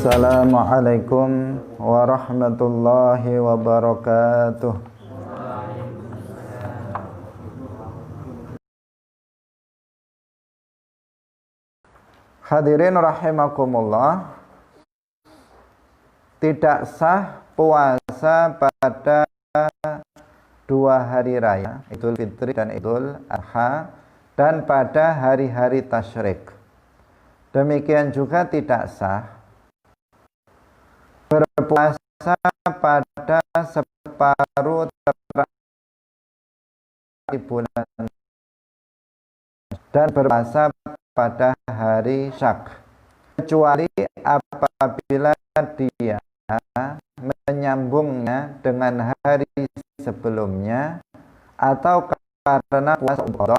Assalamualaikum warahmatullahi wabarakatuh. Hadirin rahimakumullah, tidak sah puasa pada dua hari raya, Idul Fitri dan Idul Adha, dan pada hari-hari tasyrik. Demikian juga tidak sah berpuasa pada separuh terakhir bulan dan berpuasa pada hari Syak, kecuali apabila dia menyambungnya dengan hari sebelumnya, atau karena puasa qadha,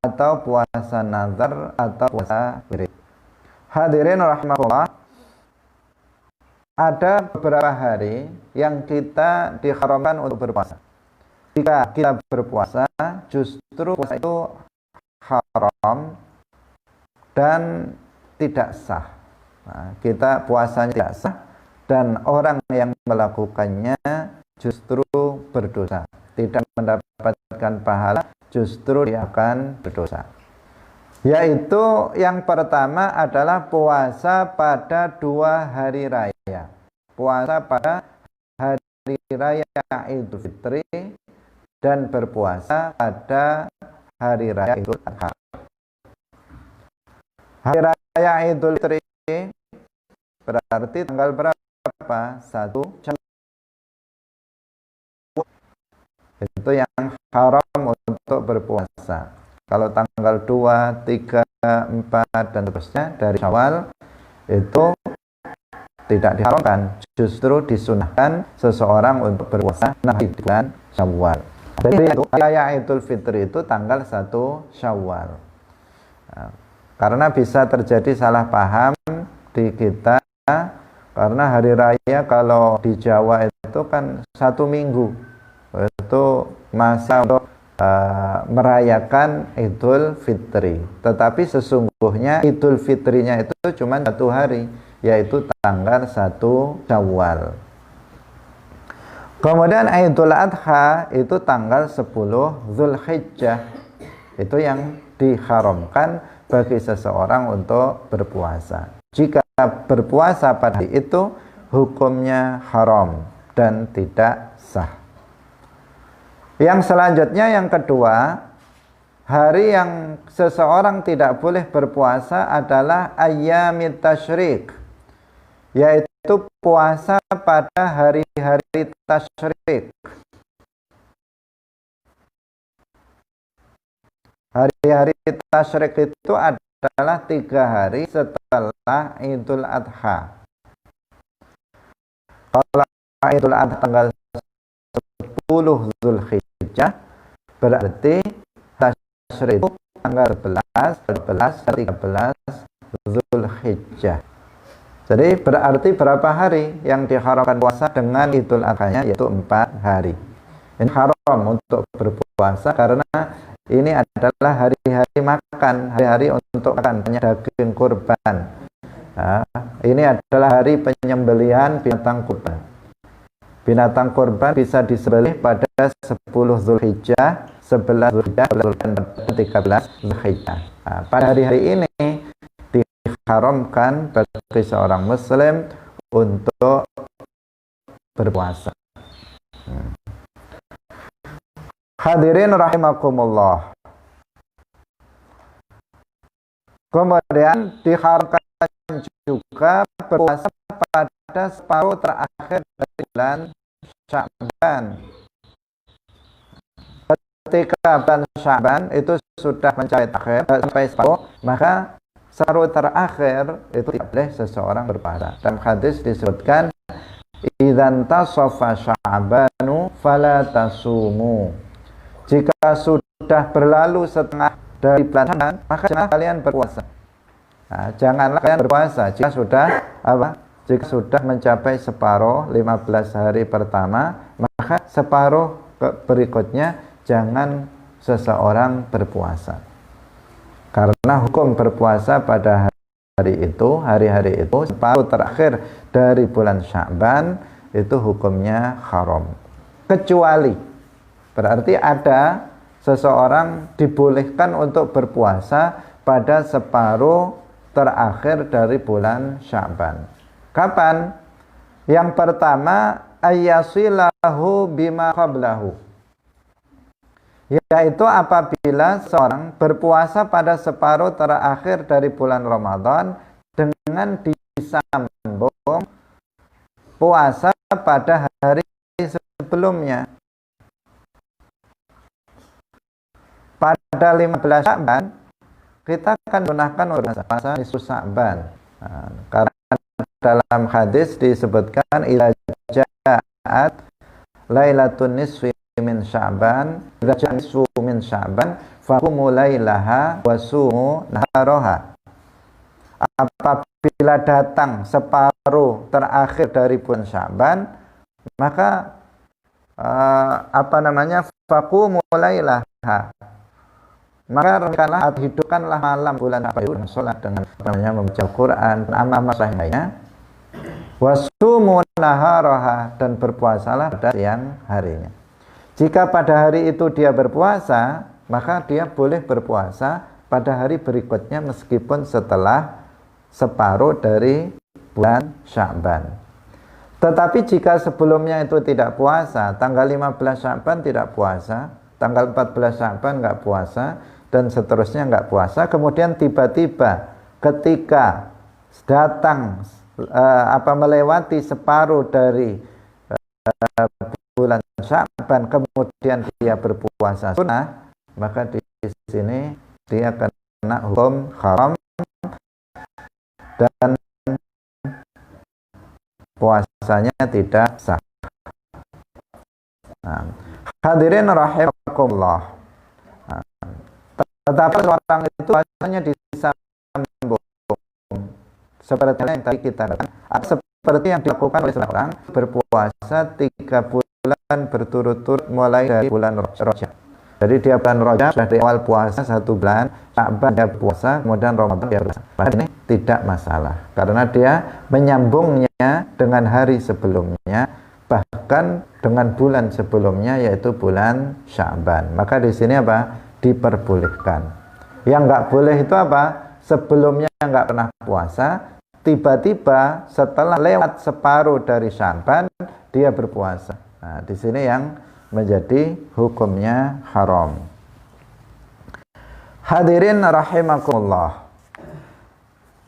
atau puasa nazar, atau puasa wirid. Hadirin rahimakumullah, ada beberapa hari yang kita diharamkan untuk berpuasa. Jika kita berpuasa, justru puasa itu haram dan tidak sah. Nah, kita puasanya tidak sah, dan orang yang melakukannya justru berdosa, tidak mendapatkan pahala, justru dia akan berdosa. Yaitu yang pertama adalah puasa pada dua hari raya. Puasa pada hari raya Idul Fitri dan berpuasa pada hari raya Idul Adha. Hari raya Idul Fitri berarti tanggal berapa? 1 Syawal. Itu yang haram untuk berpuasa. Kalau tanggal 2, 3, 4 dan seterusnya dari Syawal itu tidak diharamkan, justru disunahkan seseorang untuk berpuasa di bulan Syawal. Jadi raya Idul Fitri itu tanggal 1 Syawal. Nah, karena bisa terjadi salah paham di kita, karena hari raya kalau di Jawa itu kan 1 minggu, itu masa untuk merayakan Idul Fitri. Tetapi sesungguhnya Idul Fitrinya itu cuma 1 hari, yaitu tanggal 1 Syawal. Kemudian Idul Adha itu tanggal 10 Zulhijjah. Itu yang diharamkan bagi seseorang untuk berpuasa. Jika berpuasa pada hari itu, hukumnya haram dan tidak sah. Yang selanjutnya, yang kedua, hari yang seseorang tidak boleh berpuasa adalah ayyamit tasyrik, yaitu puasa pada hari-hari tasyrik. Hari-hari tasyrik itu adalah 3 hari setelah Idul Adha. Kalau Idul Adha tanggal 10 Zulhijjah, berarti tasyrik itu tanggal 11, 13 Zulhijjah. Jadi berarti berapa hari yang diharamkan puasa dengan Idul Adha-nya, yaitu 4 hari. Ini haram untuk berpuasa karena ini adalah hari-hari makan, hari-hari untuk makan banyak daging kurban. Nah, ini adalah hari penyembelihan binatang kurban. Binatang kurban bisa disembelih pada 10 Zulhijjah, 11 Zulhijjah, 13 Zulhijjah. Nah, pada hari-hari ini diharamkan bagi seorang muslim untuk berpuasa. Hadirin rahimakumullah. Kemudian diharamkan juga berpuasa pada separuh terakhir dari bulan Sya'ban. Ketika bulan Sya'ban itu sudah mencapai akhir sampai separuh, maka separuh terakhir itu tidak boleh seseorang berpuasa. Dalam hadis disebutkan, idzan tasafa Sya'banu fala tasumu. Jika sudah berlalu setengah dari bulan Sya'ban, maka jangan kalian berpuasa. Nah, janganlah kalian berpuasa jika sudah Jika sudah mencapai separuh 15 hari pertama, maka separuh berikutnya jangan seseorang berpuasa. Karena hukum berpuasa pada hari-hari itu separuh terakhir dari bulan Sya'ban itu hukumnya haram. Kecuali berarti ada seseorang dibolehkan untuk berpuasa pada separuh terakhir dari bulan Sya'ban. Kapan? Yang pertama, ayyasilahu bima qablahu, yaitu apabila seorang berpuasa pada separuh terakhir dari bulan Ramadan dengan disambung puasa pada hari sebelumnya. Pada 15 Sya'ban kita akan gunakan puasa nisfu Sya'ban. Karena dalam hadis disebutkan idza ja'at lailatun nisfi min Sya'ban, idza ja'a nisfu min Sya'ban faqumu lailaha wa sumu naharaha. Apabila datang separuh terakhir dari bulan Sya'ban, maka faqumu lailaha, maka renkanlah atau hidupkanlah malam bulan Sya'ban, sholat dengan membaca Quran, amal-amal lainnya, wasumu naharaha, dan berpuasalah pada siang harinya. Jika pada hari itu dia berpuasa, maka dia boleh berpuasa pada hari berikutnya meskipun setelah separuh dari bulan Sya'ban. Tetapi jika sebelumnya itu tidak puasa, tanggal 15 Sya'ban tidak puasa, tanggal 14 Sya'ban nggak puasa, dan seterusnya nggak puasa, kemudian tiba-tiba ketika datang melewati separuh dari bulan Sya'ban kemudian dia berpuasa sunnah, maka di sini dia kena hukum haram dan puasanya tidak sah. Hadirin rahimakumullah. Tetapi orang itu puasanya disambung seperti yang tadi kita katakan, seperti yang dilakukan oleh seorang berpuasa 3 bulan berturut-turut mulai dari bulan Rajab. Jadi dia bulan Rajab sudah di awal puasa 1 bulan, Sya'ban dia puasa, kemudian Ramadan dia puasa. Ini tidak masalah karena dia menyambungnya dengan hari sebelumnya, bahkan dengan bulan sebelumnya yaitu bulan Sya'ban. Maka di sini apa? Diperbolehkan. Yang nggak boleh itu apa? Sebelumnya nggak pernah puasa, tiba-tiba setelah lewat separuh dari Sya'ban dia berpuasa. Nah, di sini yang menjadi hukumnya haram. Hadirin rahimakumullah.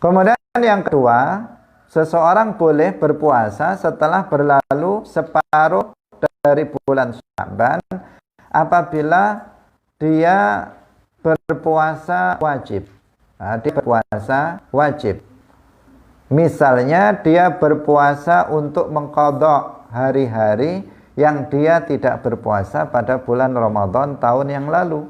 Kemudian yang kedua, seseorang boleh berpuasa setelah berlalu separuh dari bulan Sya'ban apabila dia berpuasa wajib. Nah, dia berpuasa wajib. Misalnya dia berpuasa untuk mengqadha hari-hari yang dia tidak berpuasa pada bulan Ramadan tahun yang lalu.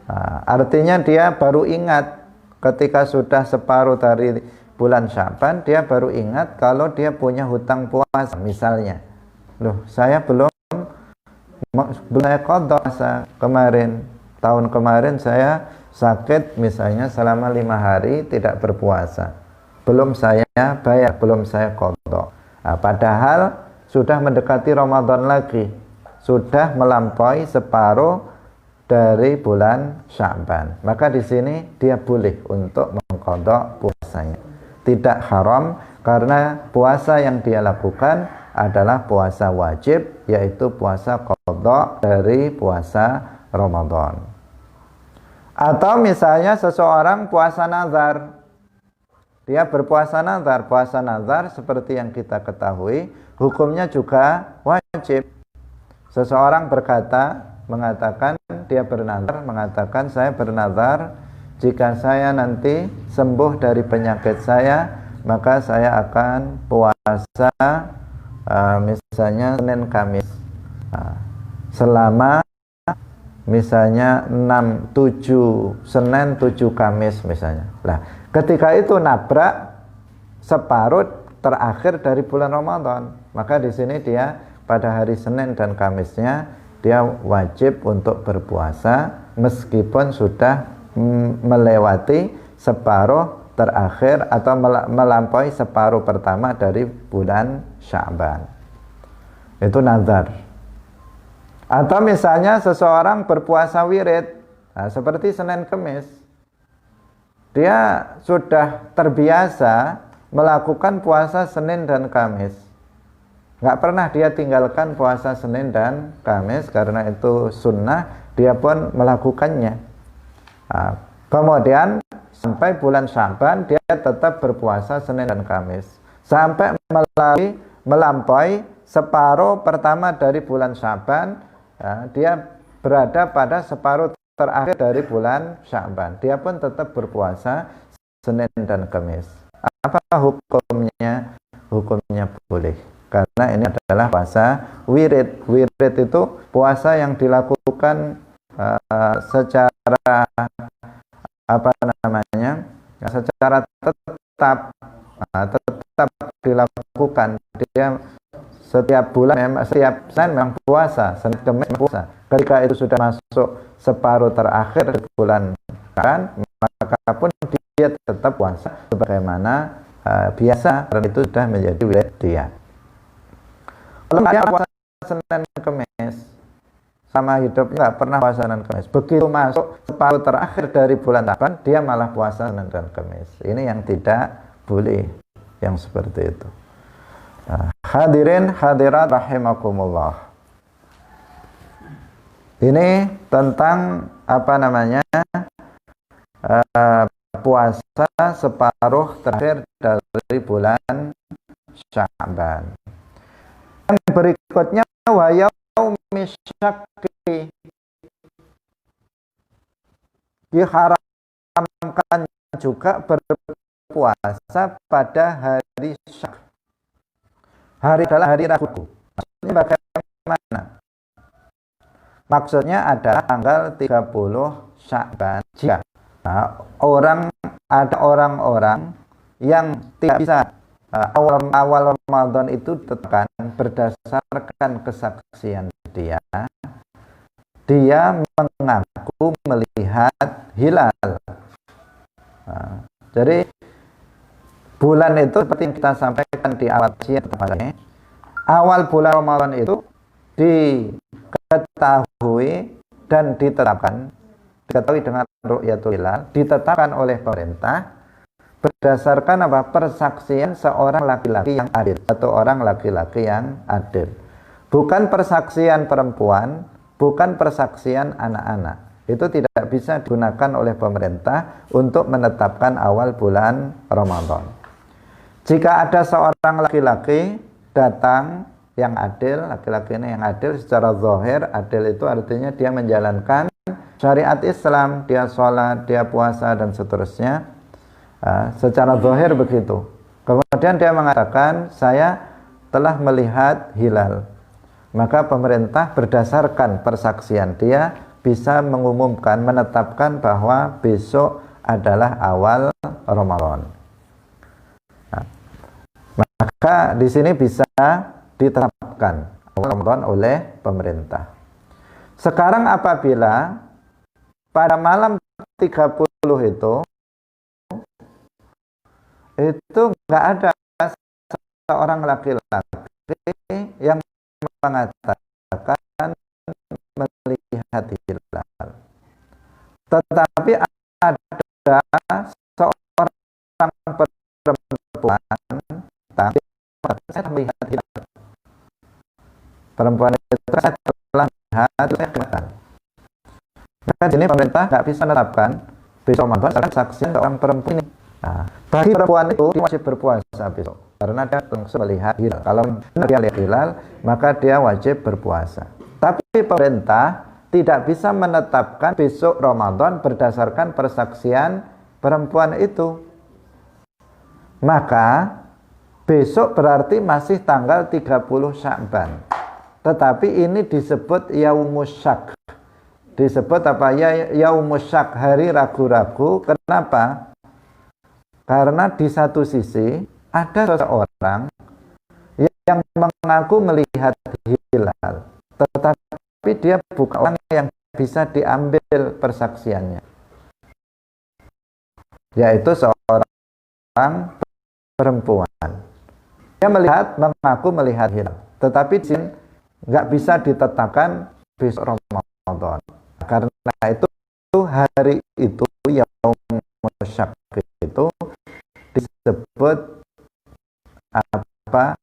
Nah, artinya dia baru ingat ketika sudah separuh dari bulan Sya'ban, dia baru ingat kalau dia punya hutang puasa. Misalnya, loh saya belum saya qadha kemarin, tahun kemarin saya sakit misalnya selama 5 hari tidak berpuasa, belum saya bayar, belum saya qadha. Nah, padahal sudah mendekati Ramadan lagi, sudah melampaui separuh dari bulan Sya'ban, maka di sini dia boleh untuk mengqadha puasanya. Tidak haram karena puasa yang dia lakukan adalah puasa wajib, yaitu puasa qadha dari puasa Ramadan. Atau misalnya seseorang puasa nazar, dia berpuasa nazar. Puasa nazar seperti yang kita ketahui hukumnya juga wajib. Seseorang mengatakan dia bernazar, mengatakan saya bernazar jika saya nanti sembuh dari penyakit saya, maka saya akan puasa misalnya Senin Kamis selama misalnya 7 Senin 7 Kamis misalnya. Nah, ketika itu nabrak separuh terakhir dari bulan Ramadan, maka di sini dia pada hari Senin dan Kamisnya dia wajib untuk berpuasa meskipun sudah melewati separuh terakhir atau melampaui separuh pertama dari bulan Sya'ban. Itu nazar. Atau misalnya seseorang berpuasa wirid, nah, seperti Senin Kemis, dia sudah terbiasa melakukan puasa Senin dan Kamis. Nggak pernah dia tinggalkan puasa Senin dan Kamis karena itu sunnah, dia pun melakukannya. Nah, kemudian sampai bulan Sya'ban dia tetap berpuasa Senin dan Kamis sampai melampaui separuh pertama dari bulan Sya'ban. Ya, dia berada pada separuh terakhir dari bulan Sya'ban, dia pun tetap berpuasa Senin dan Kamis. Apa hukumnya? Hukumnya boleh, karena ini adalah puasa wirid. Wirid itu puasa yang dilakukan secara secara tetap dilakukan. Dia setiap bulan, setiap Senin memang puasa, Senin Kemis puasa. Ketika itu sudah masuk separuh terakhir bulan kan, maka pun dia tetap puasa sebagaimana biasa, karena itu sudah menjadi wirid dia. Kalau dia puasa Senin Kemis sama hidupnya nggak pernah puasa Senin Kemis, begitu masuk separuh terakhir dari bulan Sya'ban dia malah puasa Senin dan Kemis. Ini yang tidak boleh, yang seperti itu. Hadirin hadirat rahimakumullah. Ini tentang puasa separuh terakhir dari bulan Sya'ban. Yang berikutnya wa yaumi syakki, diharamkan juga berpuasa pada hari syak. Hari adalah hari Rabu. Maksudnya bagaimana? Maksudnya adalah tanggal 30 Sya'ban. Jika ada orang-orang yang tidak bisa awal Ramadan itu tetapkan berdasarkan kesaksian dia mengaku melihat hilal. Jadi bulan itu seperti yang kita sampaikan di awal bulan Ramadan itu diketahui dan diketahui dengan ru'yatul hilal, ditetapkan oleh pemerintah berdasarkan persaksian seorang laki-laki yang adil atau orang laki-laki yang adil, bukan persaksian perempuan, bukan persaksian anak-anak. Itu tidak bisa digunakan oleh pemerintah untuk menetapkan awal bulan Ramadan. Jika ada seorang laki-laki datang yang adil, laki-laki ini yang adil secara zahir, adil itu artinya dia menjalankan syariat Islam, dia sholat, dia puasa dan seterusnya, secara zahir begitu. Kemudian dia mengatakan saya telah melihat hilal, maka pemerintah berdasarkan persaksian dia bisa mengumumkan, menetapkan bahwa besok adalah awal Ramadan. Maka di sini bisa diterapkan awal Ramadan oleh pemerintah. Sekarang apabila pada malam 30 itu nggak ada seorang laki-laki yang mengatakan melihat hilal, tetapi ada seorang perempuan saya melihat hilal. Perempuan itu saya telah melihat hilal. Maka ini pemerintah nggak bisa menetapkan besok Ramadan karena saksi seorang perempuan ini. Nah, bagi perempuan itu dia wajib berpuasa besok karena dia langsung melihat hilal. Kalau dia lihat hilal, maka dia wajib berpuasa. Tapi pemerintah tidak bisa menetapkan besok Ramadan berdasarkan persaksian perempuan itu. Maka besok berarti masih tanggal 30 Sya'ban. Tetapi ini disebut Yaumus Syak. Disebut apa? Yaumus Syak, hari ragu-ragu. Kenapa? Karena di satu sisi ada seseorang yang mengaku melihat hilal, tetapi dia bukan orang yang bisa diambil persaksiannya, yaitu seorang seorang perempuan. Dia mengaku melihat hilal, tetapi nggak bisa ditetapkan besok Ramadan. Karena itu hari itu yaum syak itu disebut apa?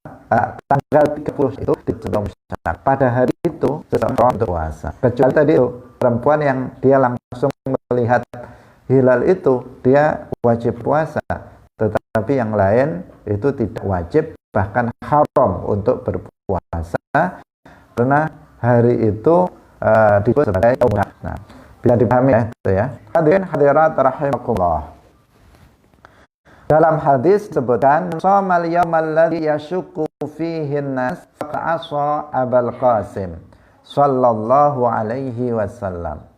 Tanggal 30 itu disebut syak. Pada hari itu seseorang berpuasa. Kecuali tadi itu perempuan yang dia langsung melihat hilal itu dia wajib puasa, tetapi yang lain itu tidak wajib, bahkan haram untuk berpuasa karena hari itu disebut sebagai yaum syak. Nah, bisa dipahami ya itu ya. Hadirin hadirat rahimakumullah. Dalam hadis disebutkan shamal yaumal ladzi yashukku fihi an-nas fa'asa Abul Qasim sallallahu alaihi wasallam.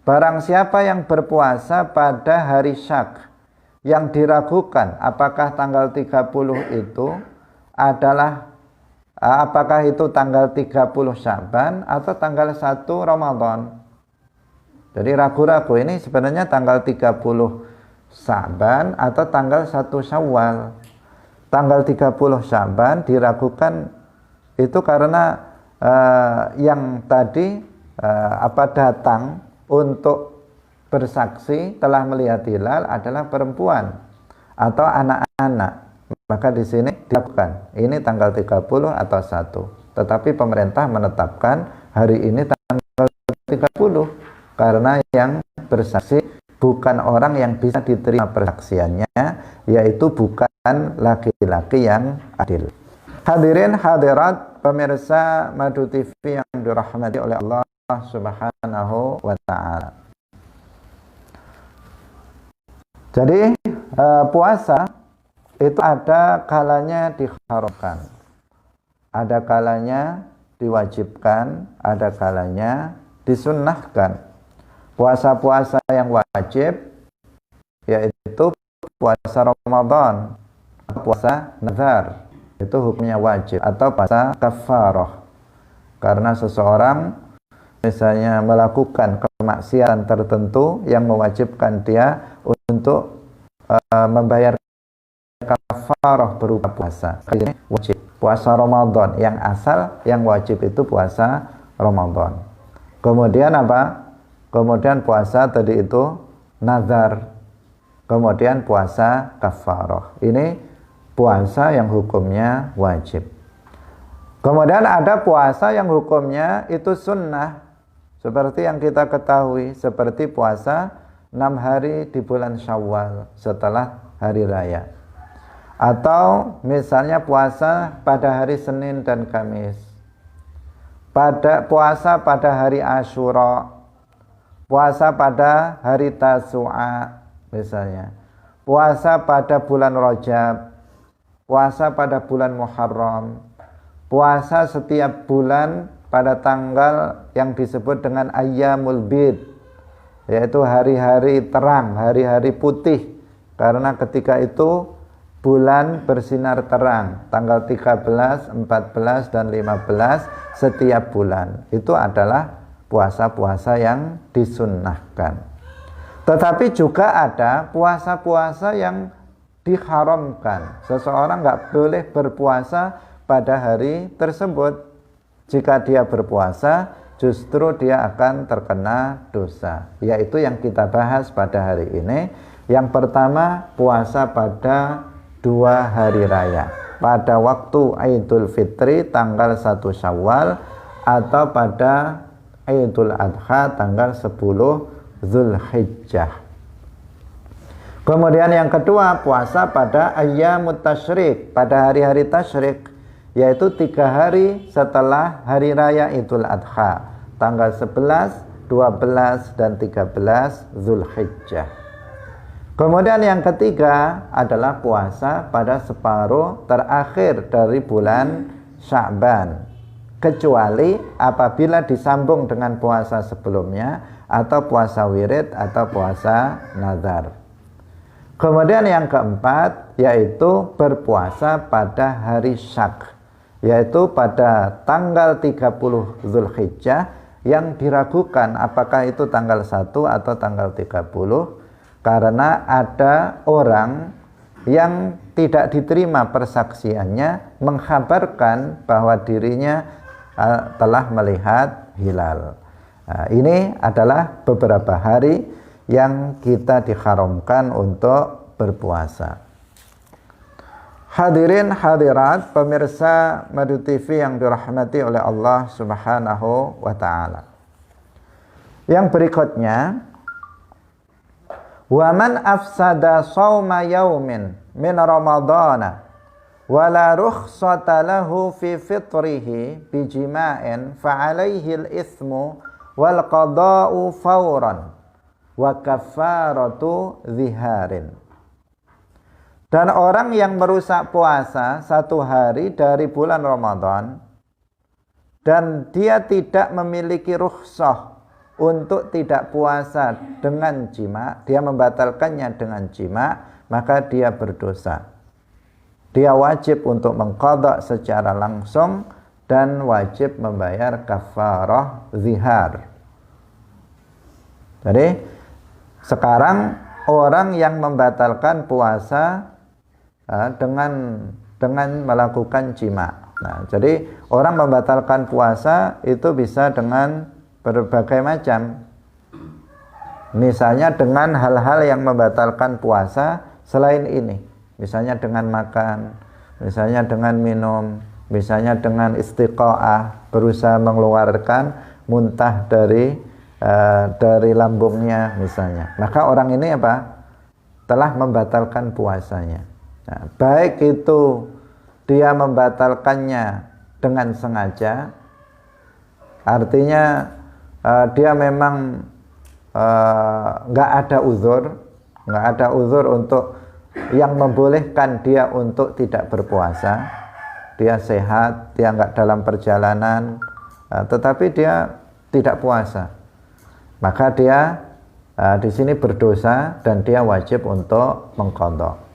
Barang siapa yang berpuasa pada hari syak yang diragukan apakah tanggal 30 itu adalah apakah itu tanggal 30 Sya'ban atau tanggal 1 Ramadan. Jadi ragu-ragu ini sebenarnya tanggal 30 Sya'ban atau tanggal 1 Syawal. Tanggal 30 Sya'ban diragukan itu karena yang tadi datang untuk bersaksi telah melihat hilal adalah perempuan atau anak-anak. Maka di sini diragukan ini tanggal 30 atau 1. Tetapi pemerintah menetapkan hari ini tanggal 30 karena yang bersaksi bukan orang yang bisa diterima persaksiannya, yaitu bukan laki-laki yang adil. Hadirin hadirat pemirsa Madu TV yang dirahmati oleh Allah Subhanahu wa ta'ala. Jadi puasa itu ada kalanya diharamkan, ada kalanya diwajibkan, ada kalanya disunnahkan. Puasa-puasa yang wajib yaitu puasa Ramadan, puasa nazar itu hukumnya wajib, atau puasa kafarah karena seseorang misalnya melakukan kemaksiatan tertentu yang mewajibkan dia untuk membayar kafarah berupa puasa. Ini wajib puasa Ramadan yang asal, yang wajib itu puasa Ramadan. Kemudian apa? Kemudian puasa tadi itu nazar, kemudian puasa kafarah. Ini puasa yang hukumnya wajib. Kemudian ada puasa yang hukumnya itu sunnah, seperti yang kita ketahui, seperti puasa 6 hari di bulan Syawal setelah hari raya, atau misalnya puasa pada hari Senin dan Kamis, puasa pada hari Asyura, puasa pada hari Tasu'a misalnya, puasa pada bulan Rajab, puasa pada bulan Muharram, puasa setiap bulan pada tanggal yang disebut dengan Ayyamul Bid, yaitu hari-hari terang, hari-hari putih, karena ketika itu bulan bersinar terang, tanggal 13, 14, dan 15 setiap bulan. Itu adalah puasa-puasa yang disunnahkan. Tetapi juga ada puasa-puasa yang diharamkan. Seseorang nggak boleh berpuasa pada hari tersebut. Jika dia berpuasa, justru dia akan terkena dosa. Yaitu yang kita bahas pada hari ini. Yang pertama, puasa pada 2 hari raya. Pada waktu Idul Fitri tanggal 1 Syawal, atau pada Idul Adha tanggal 10 Zulhijjah. Kemudian yang kedua, puasa pada Ayyamut Tasyrik, pada hari-hari tasyrik, yaitu 3 hari setelah hari raya Idul Adha, tanggal 11, 12, dan 13 Zulhijjah. Kemudian yang ketiga adalah puasa pada separuh terakhir dari bulan Sya'ban, kecuali apabila disambung dengan puasa sebelumnya, atau puasa wirid, atau puasa nazar. Kemudian yang keempat yaitu berpuasa pada hari syak, yaitu pada tanggal 30 Zulhijjah, yang diragukan apakah itu tanggal 1 atau tanggal 30, karena ada orang yang tidak diterima persaksiannya mengkhabarkan bahwa dirinya telah melihat hilal. Nah, ini adalah beberapa hari yang kita diharamkan untuk berpuasa. Hadirin hadirat pemirsa Madu TV yang dirahmati oleh Allah Subhanahu wa taala. Yang berikutnya, wa man afsada shauma yaumin min ramadhana wa la rukhsata lahu fi fitrihi bi jima'in fa alaihi al-itsmu wal qada'u fawran wa kafaratu ziharin. Dan orang yang merusak puasa 1 hari dari bulan Ramadan dan dia tidak memiliki rukhsah untuk tidak puasa dengan jima, dia membatalkannya dengan jima, maka dia berdosa. Dia wajib untuk mengqadha secara langsung dan wajib membayar kafarah zihar. Jadi sekarang orang yang membatalkan puasa dengan melakukan jima. Nah, jadi orang membatalkan puasa itu bisa dengan berbagai macam. Misalnya dengan hal-hal yang membatalkan puasa selain ini. Misalnya dengan makan, misalnya dengan minum, misalnya dengan istiqa'ah, berusaha mengeluarkan muntah dari lambungnya misalnya. Maka orang ini apa? Telah membatalkan puasanya. Nah, baik itu dia membatalkannya dengan sengaja, artinya dia memang nggak ada uzur untuk yang membolehkan dia untuk tidak berpuasa. Dia sehat, dia nggak dalam perjalanan, tetapi dia tidak puasa. Maka dia di sini berdosa dan dia wajib untuk mengqadha.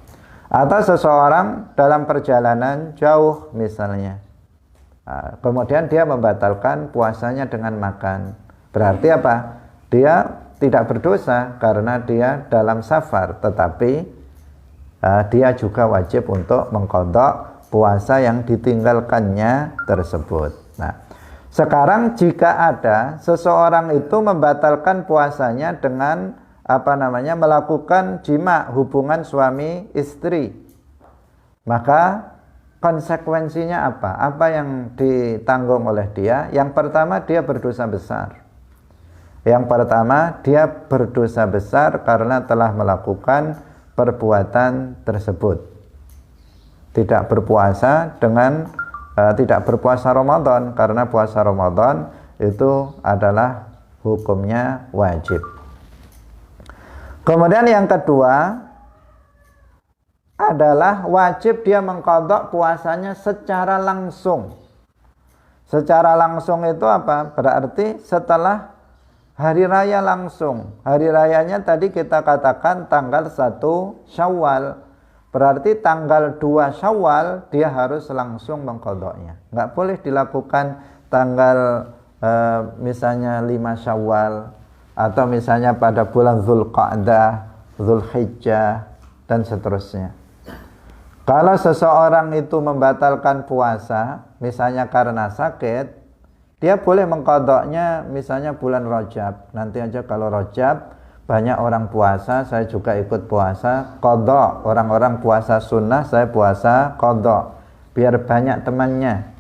Atau seseorang dalam perjalanan jauh misalnya, kemudian dia membatalkan puasanya dengan makan. Berarti apa? Dia tidak berdosa karena dia dalam safar, tetapi dia juga wajib untuk mengqadha puasa yang ditinggalkannya tersebut. Nah, sekarang jika ada seseorang itu membatalkan puasanya dengan melakukan jima, hubungan suami istri, maka konsekuensinya apa? Apa yang ditanggung oleh dia? Yang pertama, dia berdosa besar. Yang pertama, dia berdosa besar karena telah melakukan perbuatan tersebut. Tidak berpuasa tidak berpuasa Ramadan, karena puasa Ramadan itu adalah hukumnya wajib. Kemudian yang kedua adalah wajib dia mengqadha puasanya secara langsung. Secara langsung itu apa? Berarti setelah hari raya langsung. Hari rayanya tadi kita katakan tanggal 1 Syawal. Berarti tanggal 2 Syawal dia harus langsung mengqadhanya. Nggak boleh dilakukan tanggal misalnya 5 Syawal, atau misalnya pada bulan Dzulqa'dah, Dzulhijjah, dan seterusnya. Kalau seseorang itu membatalkan puasa, misalnya karena sakit, dia boleh mengqadhanya misalnya bulan Rajab. Nanti aja kalau Rajab banyak orang puasa, saya juga ikut puasa, qadha. Orang-orang puasa sunnah, saya puasa qadha, biar banyak temannya.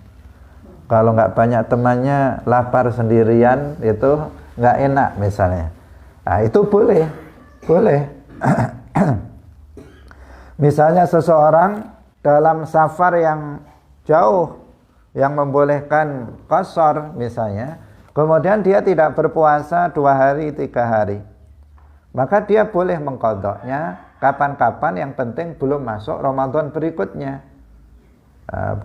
Kalau nggak banyak temannya, lapar sendirian, itu nggak enak misalnya. Nah, itu boleh. Misalnya seseorang dalam safar yang jauh yang membolehkan qasar misalnya, kemudian dia tidak berpuasa 2 hari 3 hari, maka dia boleh mengqadhanya kapan-kapan, yang penting belum masuk Ramadan berikutnya.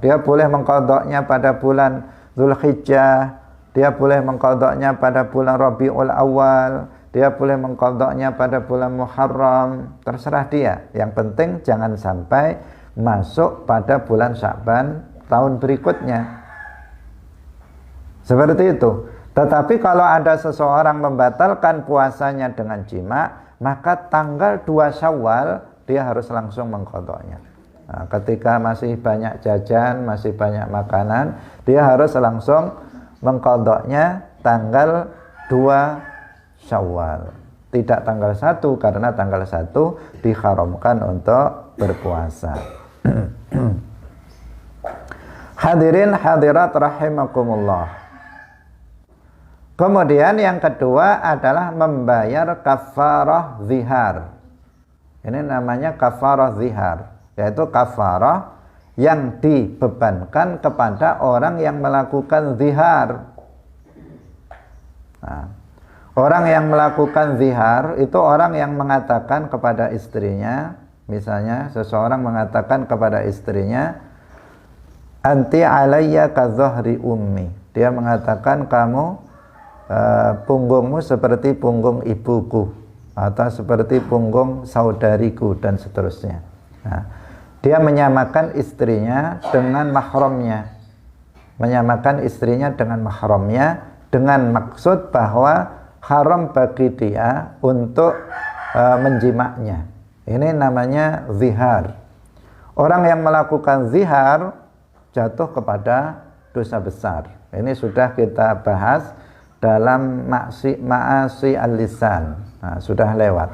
Dia boleh mengqadhanya pada bulan Dzulhijjah, dia boleh mengqadhanya pada bulan Rabiul Awal, dia boleh mengqadhanya pada bulan Muharram, terserah dia. Yang penting jangan sampai masuk pada bulan Sya'ban tahun berikutnya. Seperti itu. Tetapi kalau ada seseorang membatalkan puasanya dengan jima, maka tanggal 2 Syawal dia harus langsung mengqadhanya. Nah, ketika masih banyak jajan, masih banyak makanan, dia harus langsung mengqadhanya tanggal 2 Syawal. Tidak tanggal 1, karena tanggal 1 diharamkan untuk berpuasa. Hadirin hadirat rahimakumullah. Kemudian yang kedua adalah membayar kafarah zihar. Ini namanya kafarah zihar, yaitu kafarah yang dibebankan kepada orang yang melakukan zihar. Nah, orang yang melakukan zihar itu orang yang mengatakan kepada istrinya, misalnya seseorang mengatakan kepada istrinya, anti alayya ka dhahri ummi. Dia mengatakan kamu punggungmu seperti punggung ibuku, atau seperti punggung saudariku, dan seterusnya. Nah, dia menyamakan istrinya dengan mahramnya, menyamakan istrinya dengan mahramnya, dengan maksud bahwa haram bagi dia untuk menjimaknya. Ini namanya zihar. Orang yang melakukan zihar jatuh kepada dosa besar. Ini sudah kita bahas dalam ma'asi al-lisan. Nah, sudah lewat.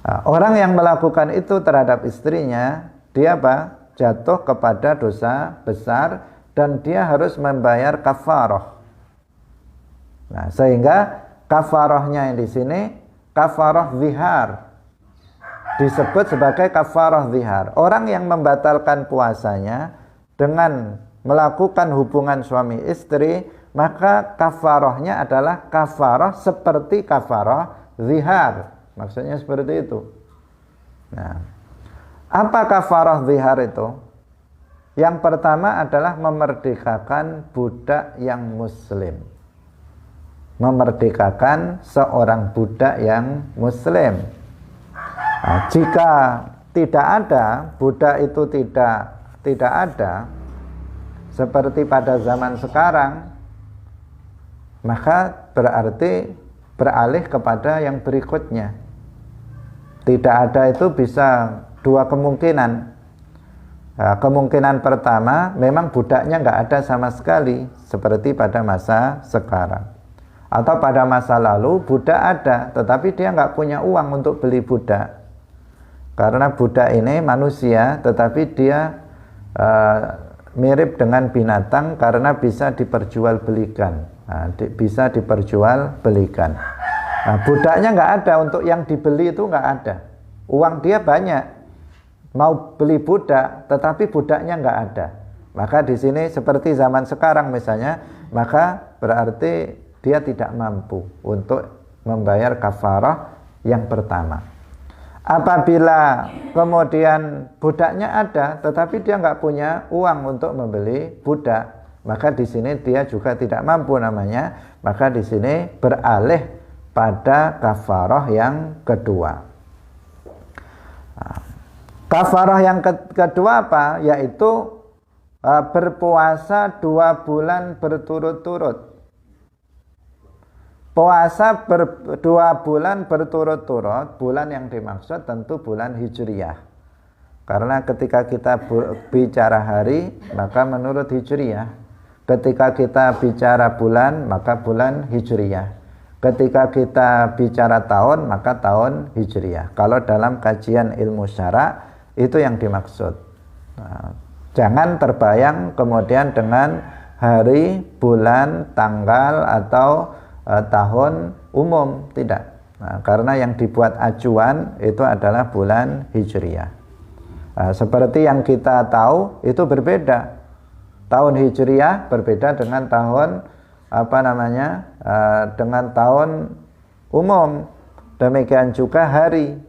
Nah, orang yang melakukan itu terhadap istrinya, dia apa? Jatuh kepada dosa besar, dan dia harus membayar kafarah. Nah, sehingga kafarahnya yang di sini kafarah zihar, disebut sebagai kafarah zihar. Orang yang membatalkan puasanya dengan melakukan hubungan suami istri, maka kafarahnya adalah kafarah seperti kafarah zihar. Maksudnya seperti itu. Nah, apa kafarah zihar itu? Yang pertama adalah memerdekakan budak yang muslim. Memerdekakan seorang budak yang muslim. Nah, jika tidak ada, budak itu tidak ada, seperti pada zaman sekarang, maka berarti beralih kepada yang berikutnya. Tidak ada itu bisa dua kemungkinan. Nah, kemungkinan pertama, memang budaknya nggak ada sama sekali, seperti pada masa sekarang. Atau pada masa lalu budak ada, tetapi dia nggak punya uang untuk beli budak. Karena budak ini manusia, tetapi dia mirip dengan binatang karena bisa diperjualbelikan. Nah, bisa diperjualbelikan. Nah, budaknya nggak ada, untuk yang dibeli itu nggak ada. Uang dia banyak, mau beli budak, tetapi budaknya nggak ada. Maka di sini seperti zaman sekarang misalnya, maka berarti dia tidak mampu untuk membayar kafarah yang pertama. Apabila kemudian budaknya ada, tetapi dia nggak punya uang untuk membeli budak, maka di sini dia juga tidak mampu namanya. Maka di sini beralih pada kafarah yang kedua. Kafarah yang kedua apa? Yaitu berpuasa 2 bulan berturut-turut. Puasa 2 bulan berturut-turut. Bulan yang dimaksud tentu bulan Hijriyah. Karena ketika kita bicara hari, maka menurut Hijriyah. Ketika kita bicara bulan, maka bulan Hijriyah. Ketika kita bicara tahun, maka tahun Hijriyah. Kalau dalam kajian ilmu syara, itu yang dimaksud. Nah, jangan terbayang kemudian dengan hari, bulan, tanggal, atau tahun umum. Tidak. Nah, karena yang dibuat acuan itu adalah bulan Hijriyah. Nah, seperti yang kita tahu, itu berbeda. Tahun Hijriyah berbeda dengan tahun dengan tahun umum. Demikian juga hari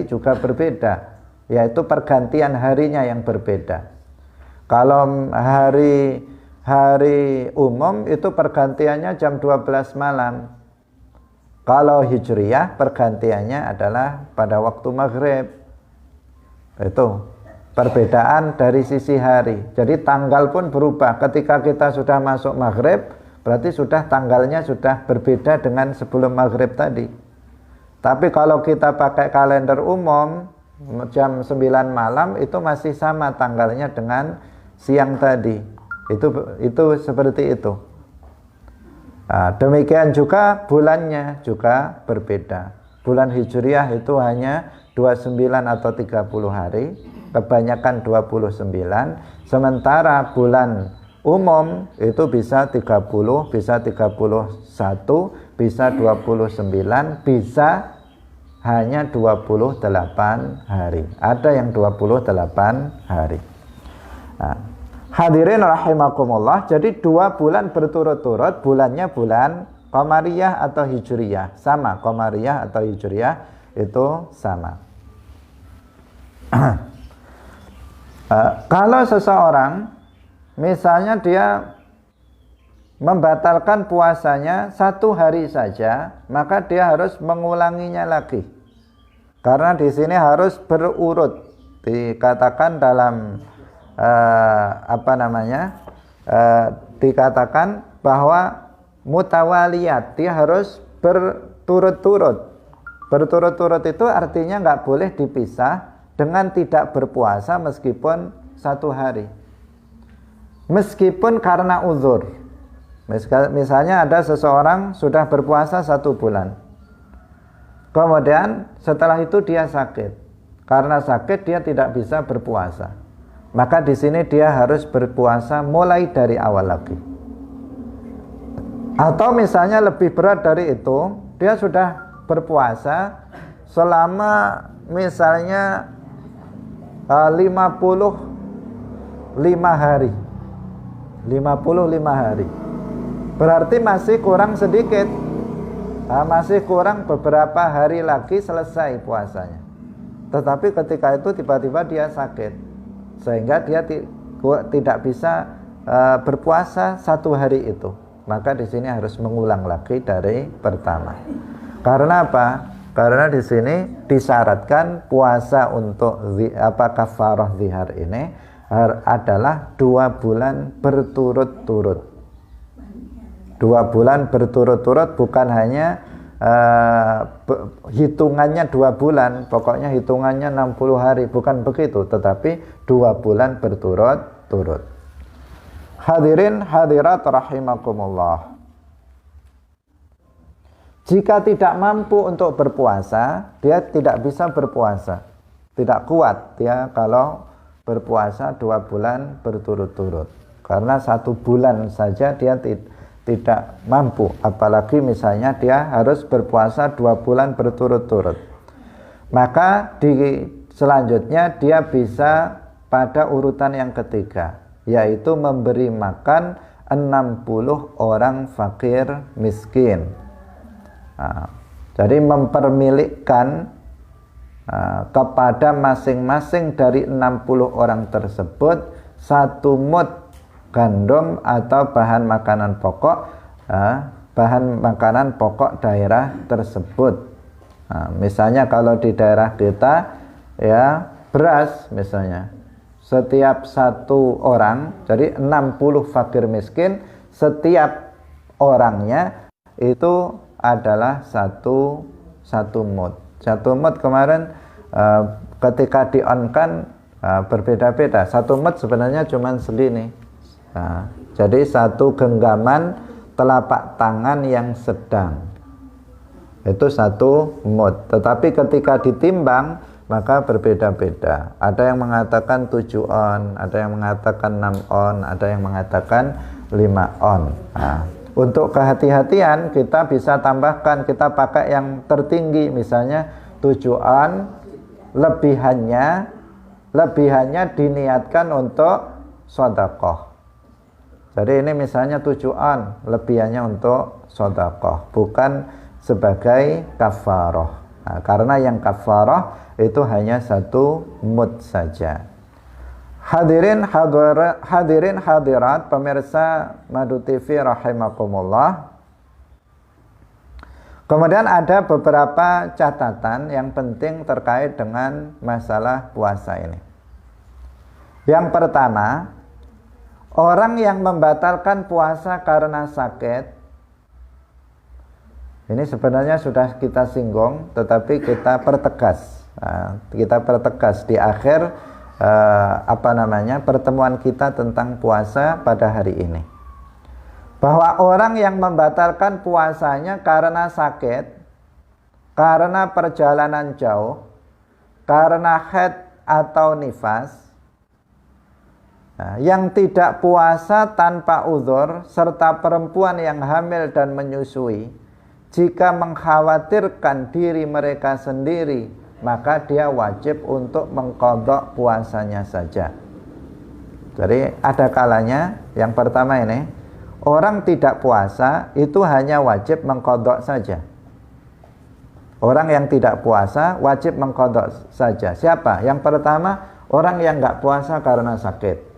juga berbeda, yaitu pergantian harinya yang berbeda. Kalau hari umum itu pergantiannya jam 12 malam. Kalau Hijriyah pergantiannya adalah pada waktu maghrib. Itu perbedaan dari sisi hari. Jadi tanggal pun berubah. Ketika kita sudah masuk maghrib, berarti sudah tanggalnya sudah berbeda dengan sebelum maghrib tadi. Tapi kalau kita pakai kalender umum, jam 9 malam itu masih sama tanggalnya dengan siang tadi. Itu seperti itu. Nah, demikian juga bulannya juga berbeda. Bulan Hijriah itu hanya 29 atau 30 hari, kebanyakan 29. Sementara bulan umum itu bisa 30, bisa 31, bisa 29, bisa hanya 28 hari. Ada yang 28 hari. Nah, hadirin rahimakumullah, jadi 2 bulan berturut-turut, bulannya bulan Qamariyah atau Hijriyah. Sama, Qamariyah atau Hijriyah itu sama. Kalau seseorang misalnya dia membatalkan puasanya 1 hari saja, maka dia harus mengulanginya lagi. Karena di sini harus berurut. Dikatakan dalam dikatakan bahwa mutawaliyat, dia harus berturut-turut. Berturut-turut itu artinya nggak boleh dipisah dengan tidak berpuasa meskipun 1 hari. Meskipun karena uzur. Misalnya ada seseorang sudah berpuasa 1 bulan, kemudian setelah itu dia sakit. Karena sakit dia tidak bisa berpuasa, maka di sini dia harus berpuasa mulai dari awal lagi. Atau misalnya lebih berat dari itu, dia sudah berpuasa selama misalnya 55 hari. 55 hari. Berarti masih kurang sedikit. Masih kurang beberapa hari lagi selesai puasanya. Tetapi ketika itu tiba-tiba dia sakit, sehingga dia tidak bisa berpuasa 1 hari itu. Maka di sini harus mengulang lagi dari pertama. Karena apa? Karena di sini disyaratkan puasa untuk kafarah zihar ini adalah 2 bulan berturut-turut. 2 bulan berturut-turut, bukan hanya hitungannya 2 bulan, pokoknya hitungannya 60 hari, bukan begitu, tetapi 2 bulan berturut-turut. Hadirin hadirat rahimakumullah. Jika tidak mampu untuk berpuasa, dia tidak bisa berpuasa. Tidak kuat dia kalau berpuasa 2 bulan berturut-turut. Karena 1 bulan saja dia tidak mampu, apalagi misalnya dia harus berpuasa 2 bulan berturut-turut. Maka selanjutnya dia bisa pada urutan yang ketiga, yaitu memberi makan 60 orang fakir miskin. Jadi mempermilikkan kepada masing-masing dari 60 orang tersebut 1 mud gandum atau bahan makanan pokok daerah tersebut. Misalnya kalau di daerah kita ya beras misalnya, setiap 1 orang, jadi 60 fakir miskin, setiap orangnya itu adalah 1 mud. 1 mud kemarin ketika di-on-kan berbeda-beda. 1 mud sebenarnya cuma segini. Jadi 1 genggaman telapak tangan yang sedang, itu 1 mud. Tetapi ketika ditimbang maka berbeda-beda. Ada yang mengatakan 7 on, ada yang mengatakan 6 on, ada yang mengatakan 5 on. Untuk kehati-hatian kita bisa tambahkan, kita pakai yang tertinggi, misalnya 7 on, lebihannya diniatkan untuk sedekah. Jadi ini misalnya 7 on, lebihannya untuk sedekah, bukan sebagai kafarah. Karena yang kafarah itu hanya 1 mud saja. Hadirin hadirat pemirsa Madu TV rahimakumullah. Kemudian ada beberapa catatan yang penting terkait dengan masalah puasa ini. Yang pertama, orang yang membatalkan puasa karena sakit, ini sebenarnya sudah kita singgung, tetapi kita pertegas Kita pertegas di akhir pertemuan kita tentang puasa pada hari ini, bahwa orang yang membatalkan puasanya karena sakit, karena perjalanan jauh, karena haid atau nifas, yang tidak puasa tanpa uzur, serta perempuan yang hamil dan menyusui, jika mengkhawatirkan diri mereka sendiri, maka dia wajib untuk mengqadha puasanya saja. Jadi ada kalanya, yang pertama ini, orang tidak puasa itu hanya wajib mengqadha saja. Orang yang tidak puasa wajib mengqadha saja. Siapa? Yang pertama, orang yang nggak puasa karena sakit.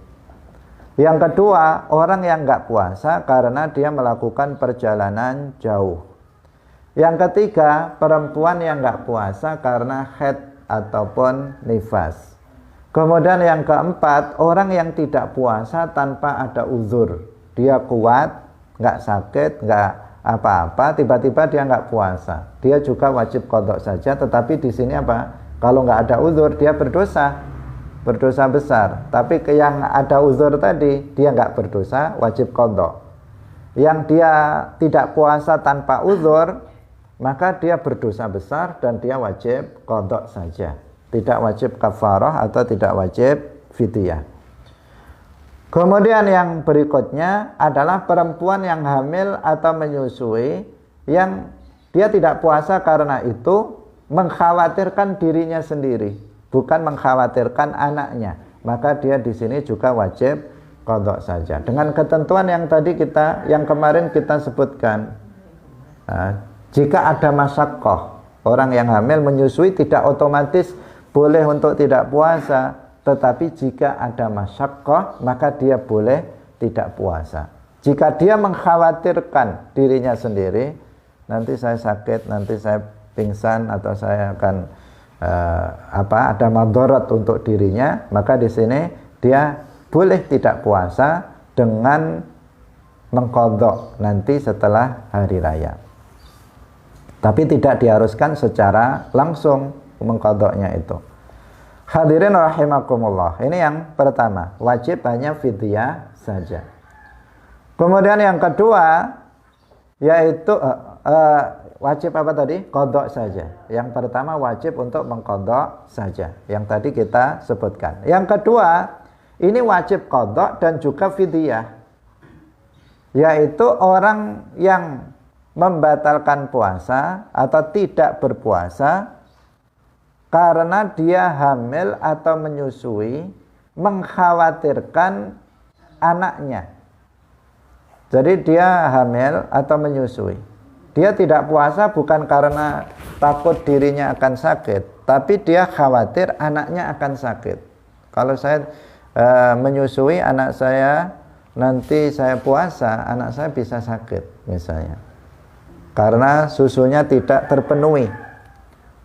Yang kedua, orang yang nggak puasa karena dia melakukan perjalanan jauh. Yang ketiga, perempuan yang nggak puasa karena haid ataupun nifas. Kemudian yang keempat, orang yang tidak puasa tanpa ada uzur. Dia kuat, nggak sakit, nggak apa-apa, tiba-tiba dia nggak puasa. Dia juga wajib qadha saja, tetapi di sini apa? Kalau nggak ada uzur, dia berdosa besar. Tapi yang ada uzur tadi, dia nggak berdosa, wajib qadha. Yang dia tidak puasa tanpa uzur, maka dia berdosa besar dan dia wajib qadha saja. Tidak wajib kafarah atau tidak wajib fidyah. Kemudian yang berikutnya adalah perempuan yang hamil atau menyusui, yang dia tidak puasa karena itu mengkhawatirkan dirinya sendiri, bukan mengkhawatirkan anaknya, maka dia di sini juga wajib qadha saja. Dengan ketentuan yang tadi yang kemarin kita sebutkan. Jika ada masyaqqah, orang yang hamil menyusui tidak otomatis boleh untuk tidak puasa, tetapi jika ada masyaqqah, maka dia boleh tidak puasa. Jika dia mengkhawatirkan dirinya sendiri, nanti saya sakit, nanti saya pingsan, atau saya akan ada madarat untuk dirinya, maka di sini dia boleh tidak puasa dengan mengqadha nanti setelah hari raya. Tapi tidak diharuskan secara langsung mengqadhanya itu. Hadirin rahimakumullah. Ini yang pertama, wajib hanya fidyah saja. Kemudian yang kedua, yaitu wajib apa tadi? Qadha saja. Yang pertama wajib untuk mengqadha saja, yang tadi kita sebutkan. Yang kedua, ini wajib qadha dan juga fidyah, yaitu orang yang membatalkan puasa atau tidak berpuasa karena dia hamil atau menyusui, mengkhawatirkan anaknya. Jadi dia hamil atau menyusui, dia tidak puasa bukan karena takut dirinya akan sakit, tapi dia khawatir anaknya akan sakit. Kalau saya menyusui anak saya, nanti saya puasa, anak saya bisa sakit misalnya, karena susunya tidak terpenuhi.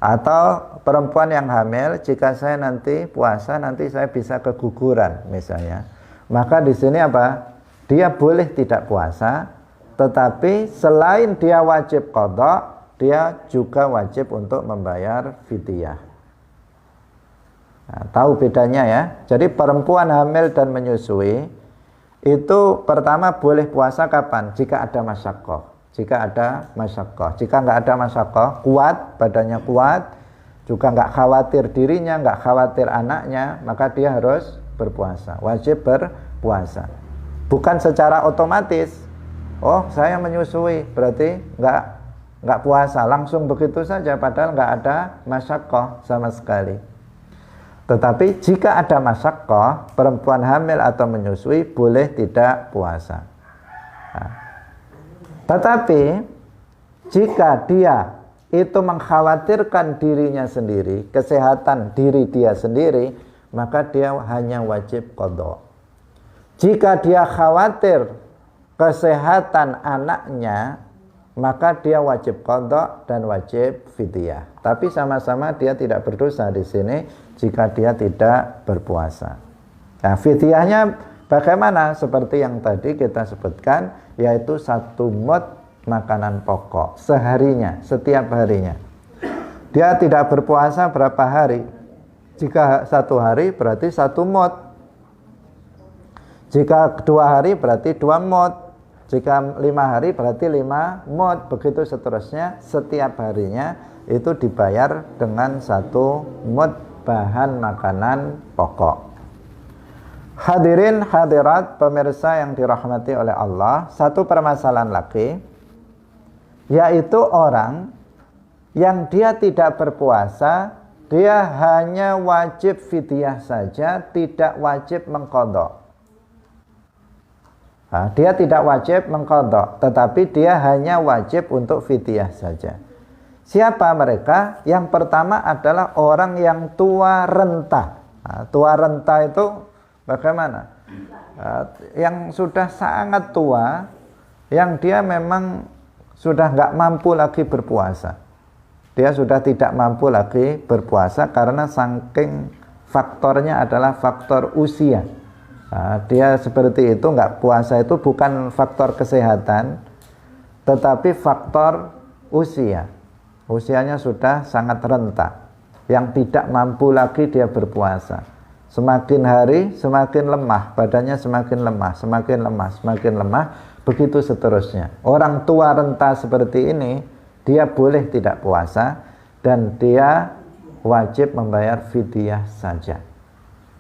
Atau perempuan yang hamil, jika saya nanti puasa, nanti saya bisa keguguran misalnya. Maka di sini apa? Dia boleh tidak puasa, tetapi selain dia wajib qadha, dia juga wajib untuk membayar fidyah. Nah, tahu bedanya ya? Jadi perempuan hamil dan menyusui itu pertama boleh puasa kapan? Jika ada masyaqqah. Jika ada masyaqqah. Jika nggak ada masyaqqah, kuat, badannya kuat, juga nggak khawatir dirinya, nggak khawatir anaknya, maka dia harus berpuasa, wajib berpuasa. Bukan secara otomatis, oh saya menyusui berarti nggak puasa, langsung begitu saja, padahal nggak ada masyaqqah sama sekali. Tetapi jika ada masyaqqah, perempuan hamil atau menyusui boleh tidak puasa. Nah, tetapi jika dia itu mengkhawatirkan dirinya sendiri, kesehatan diri dia sendiri, maka dia hanya wajib qadha. Jika dia khawatir kesehatan anaknya, maka dia wajib qadha dan wajib fidyah. Tapi sama-sama dia tidak berdosa di sini jika dia tidak berpuasa. Nah, fidyahnya bagaimana? Seperti yang tadi kita sebutkan, yaitu 1 mud makanan pokok seharinya, setiap harinya. Dia tidak berpuasa berapa hari? Jika 1 hari berarti 1 mud. Jika 2 hari berarti 2 mud. Jika 5 hari berarti 5 mud. Begitu seterusnya, setiap harinya itu dibayar dengan 1 mud bahan makanan pokok. Hadirin hadirat pemirsa yang dirahmati oleh Allah, satu permasalahan lagi, yaitu orang yang dia tidak berpuasa, dia hanya wajib fidyah saja, tidak wajib mengqadha. Nah, dia tidak wajib mengqadha, tetapi dia hanya wajib untuk fidyah saja. Siapa mereka? Yang pertama adalah orang yang tua renta. Nah, tua renta itu bagaimana? Yang sudah sangat tua, yang dia memang sudah nggak mampu lagi berpuasa. Dia sudah tidak mampu lagi berpuasa karena saking faktornya adalah faktor usia. Nah, dia seperti itu, nggak puasa itu bukan faktor kesehatan, tetapi faktor usia. Usianya sudah sangat renta, yang tidak mampu lagi dia berpuasa. Semakin hari semakin lemah, badannya semakin lemah, semakin lemah, semakin lemah, begitu seterusnya. Orang tua renta seperti ini, dia boleh tidak puasa dan dia wajib membayar fidyah saja.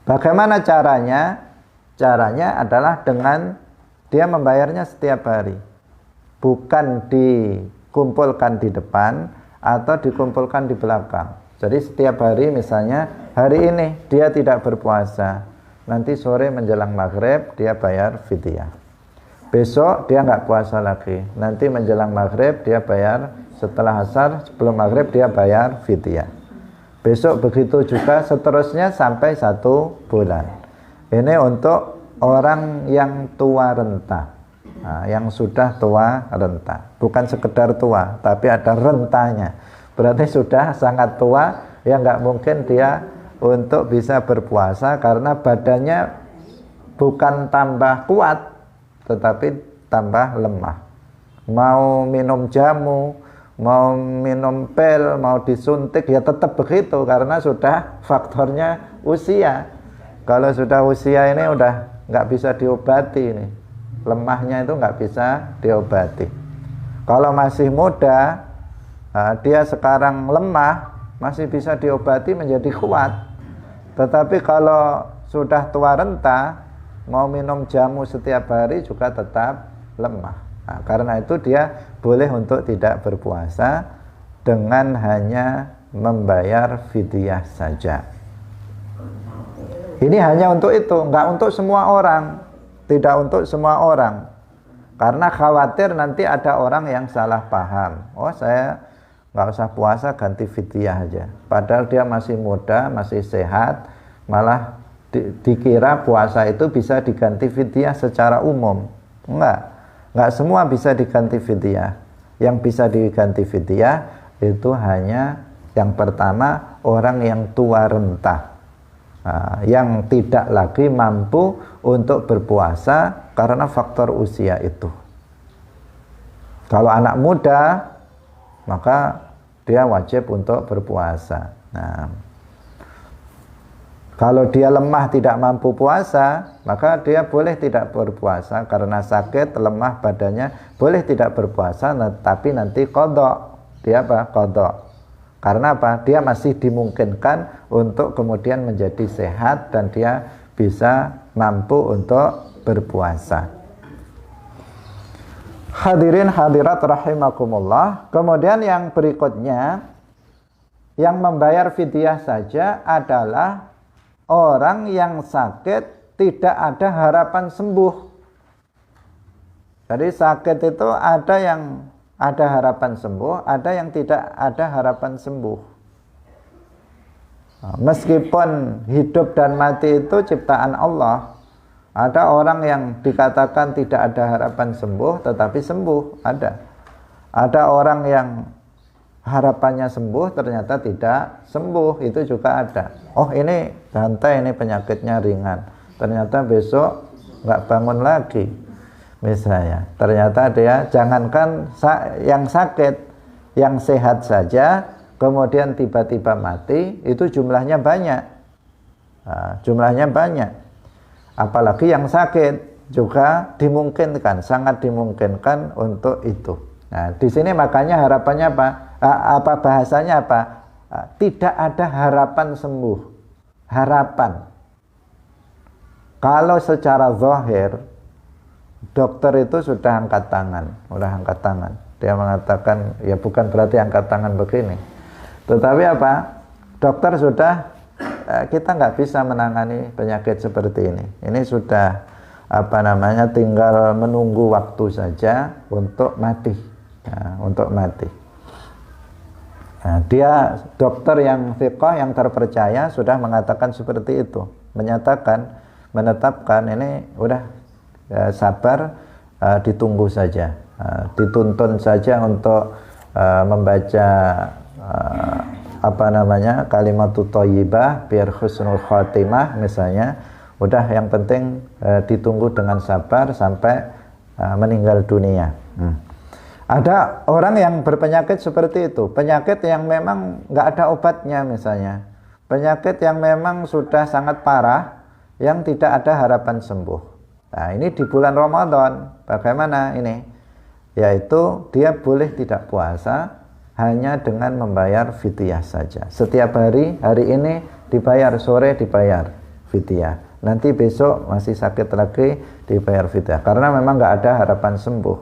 Bagaimana caranya? Caranya adalah dengan dia membayarnya setiap hari, bukan dikumpulkan di depan atau dikumpulkan di belakang. Jadi setiap hari, misalnya hari ini dia tidak berpuasa, nanti sore menjelang maghrib dia bayar fidyah. Besok dia nggak puasa lagi, nanti menjelang maghrib dia bayar, setelah asar sebelum maghrib dia bayar fidyah. Besok begitu juga seterusnya sampai 1 bulan. Ini untuk orang yang tua renta. Nah, yang sudah tua renta, bukan sekedar tua, tapi ada rentanya. Berarti sudah sangat tua, ya nggak mungkin dia untuk bisa berpuasa karena badannya bukan tambah kuat, tetapi tambah lemah. Mau minum jamu, mau minum pil, mau disuntik, ya tetap begitu karena sudah faktornya usia. Kalau sudah usia ini udah nggak bisa diobati ini. Lemahnya itu nggak bisa diobati. Kalau masih muda, dia sekarang lemah, masih bisa diobati menjadi kuat. Tetapi kalau sudah tua renta, mau minum jamu setiap hari juga tetap lemah. Nah, karena itu dia boleh untuk tidak berpuasa dengan hanya membayar fidyah saja. Ini hanya untuk itu, nggak untuk semua orang. Tidak untuk semua orang, karena khawatir nanti ada orang yang salah paham. Oh, saya nggak usah puasa, ganti fidyah aja. Padahal dia masih muda, masih sehat, malah dikira puasa itu bisa diganti fidyah secara umum. Nggak semua bisa diganti fidyah. Yang bisa diganti fidyah itu hanya yang pertama orang yang tua renta. Yang tidak lagi mampu untuk berpuasa karena faktor usia itu. Kalau anak muda, maka dia wajib untuk berpuasa. Nah, kalau dia lemah tidak mampu puasa, maka dia boleh tidak berpuasa karena sakit, lemah badannya, boleh tidak berpuasa, tapi nanti qadha. Dia apa? Qadha. Karena apa? Dia masih dimungkinkan untuk kemudian menjadi sehat dan dia bisa mampu untuk berpuasa. Hadirin hadirat rahimakumullah. Kemudian yang berikutnya, yang membayar fidyah saja adalah orang yang sakit tidak ada harapan sembuh. Jadi sakit itu ada yang ada harapan sembuh, ada yang tidak ada harapan sembuh. Meskipun hidup dan mati itu ciptaan Allah, ada orang yang dikatakan tidak ada harapan sembuh, tetapi sembuh, ada. Ada orang yang harapannya sembuh, ternyata tidak sembuh, itu juga ada. Oh, ini santai, ini penyakitnya ringan, ternyata besok nggak bangun lagi. Misalnya, ternyata dia jangankan yang sakit, yang sehat saja kemudian tiba-tiba mati, itu jumlahnya banyak. Nah, jumlahnya banyak. Apalagi yang sakit juga dimungkinkan, sangat dimungkinkan untuk itu. Nah, di sini makanya harapannya apa? Apa bahasanya apa? Tidak ada harapan sembuh. Harapan. Kalau secara zahir dokter itu sudah angkat tangan, Dia mengatakan ya bukan berarti angkat tangan begini. Tetapi apa? Dokter sudah kita nggak bisa menangani penyakit seperti ini. Ini sudah tinggal menunggu waktu saja untuk mati. Untuk mati. Nah, dia dokter yang thiqah, yang terpercaya sudah mengatakan seperti itu, menetapkan ini udah sabar, ditunggu saja, dituntun saja untuk membaca kalimatut thayyibah biar husnul khatimah misalnya. Udah yang penting ditunggu dengan sabar sampai meninggal dunia. Ada orang yang berpenyakit seperti itu, penyakit yang memang nggak ada obatnya misalnya, penyakit yang memang sudah sangat parah, yang tidak ada harapan sembuh. Nah, ini di bulan Ramadan, bagaimana ini? Yaitu dia boleh tidak puasa hanya dengan membayar fidyah saja. Setiap hari ini dibayar, sore dibayar fidyah. Nanti besok masih sakit lagi dibayar fidyah. Karena memang nggak ada harapan sembuh.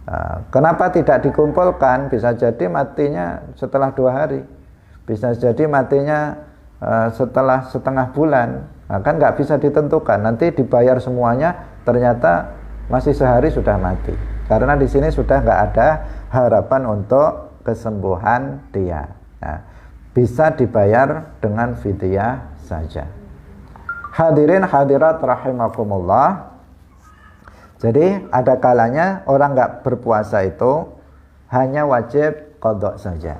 Nah, kenapa tidak dikumpulkan? Bisa jadi matinya setelah 2 hari, bisa jadi matinya setelah setengah bulan. Nah, kan nggak bisa ditentukan. Nanti dibayar semuanya, ternyata masih sehari sudah mati. Karena di sini sudah nggak ada harapan untuk kesembuhan dia. Nah, bisa dibayar dengan fidyah saja. Hadirin hadirat rahimakumullah. Jadi ada kalanya orang nggak berpuasa itu hanya wajib qadha saja.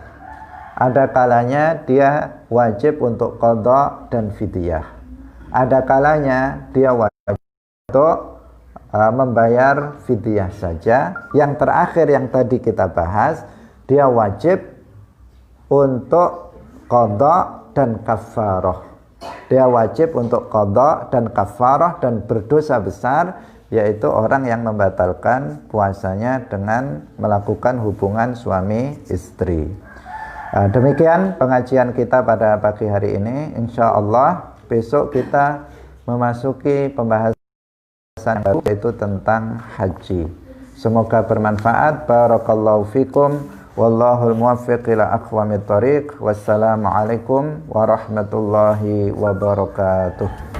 Ada kalanya dia wajib untuk qadha dan fidyah. Ada kalanya dia wajib untuk membayar fidyah saja. Yang terakhir yang tadi kita bahas, dia wajib untuk qadha dan kafarah. Dia wajib untuk qadha dan kafarah dan berdosa besar, yaitu orang yang membatalkan puasanya dengan melakukan hubungan suami istri. Demikian pengajian kita pada pagi hari ini. Insya Allah besok kita memasuki pembahasan baru, yaitu tentang haji. Semoga bermanfaat. Barakallahu fikum. Wallahul muwaffiq ila aqwamit thoriq. Wassalamualaikum warahmatullahi wabarakatuh.